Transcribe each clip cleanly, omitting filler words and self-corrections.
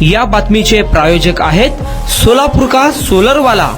या बातमीचे प्रायोजक आहेत सोलापूर का सोलर वाला,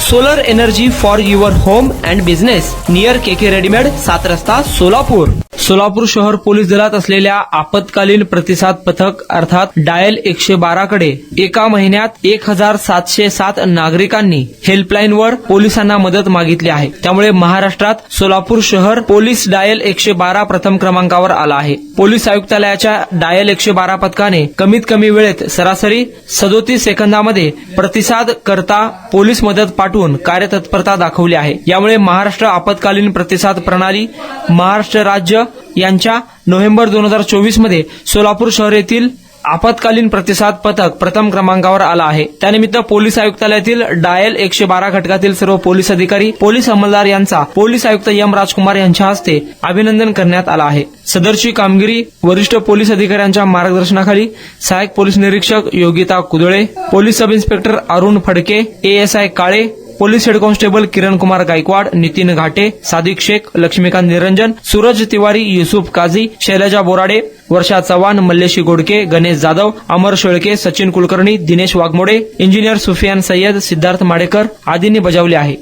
solar energy for your home and business, near KK readymade, 7 रस्ता, सोलापूर. सोलापूर शहर पोलीस दलात असलेल्या आपत्कालीन प्रतिसाद पथक अर्थात डायल 112 कडे एका महिन्यात 1707 नागरिकांनी हेल्पलाईनवर पोलिसांना मदत मागितली आहे. त्यामुळे महाराष्ट्रात सोलापूर शहर पोलीस डायल 112 प्रथम क्रमांकावर आला आहे. पोलीस आयुक्तालयाच्या डायल 112 पथकाने कमीत कमी वेळेत सरासरी 37 सेकंदामध्ये प्रतिसाद करता पोलीस मदत पाठवून कार्यतत्परता दाखवली आहे. यामुळे महाराष्ट्र आपत्कालीन प्रतिसाद प्रणाली महाराष्ट्र राज्य यांच्या नोव्हेंबर 2024 मध्ये सोलापूर शहर येथील आपत्कालीन प्रतिसाद पथक प्रथम क्रमांकावर आला आहे. त्यानिमित्त पोलीस आयुक्तालयातील डायल 112 घटकातील सर्व पोलीस अधिकारी, पोलीस अंमलदार यांचा पोलीस आयुक्त एम राजकुमार यांच्या हस्ते अभिनंदन करण्यात आलं आहे. सदरची कामगिरी वरिष्ठ पोलीस अधिकाऱ्यांच्या मार्गदर्शनाखाली सहाय्यक पोलीस निरीक्षक Yogita Kudale, police sub inspector Arun Phadke, ASI Kale, police head constable Kiran Kumar Gaikwad, Nitin Ghate, Sadiq Shaikh, Laxmikant Niranjan, Suraj Tiwari, Yusuf Kazi, Shailaja Borade, Varsha Chavan, Malleshi Godke, Ganesh Jadhav, Amar Shelke, Sachin Kulkarni, Dinesh Waghmode, engineer Sufiyan Sayyed, Siddharth Madekar आदींनी बजावले आहे.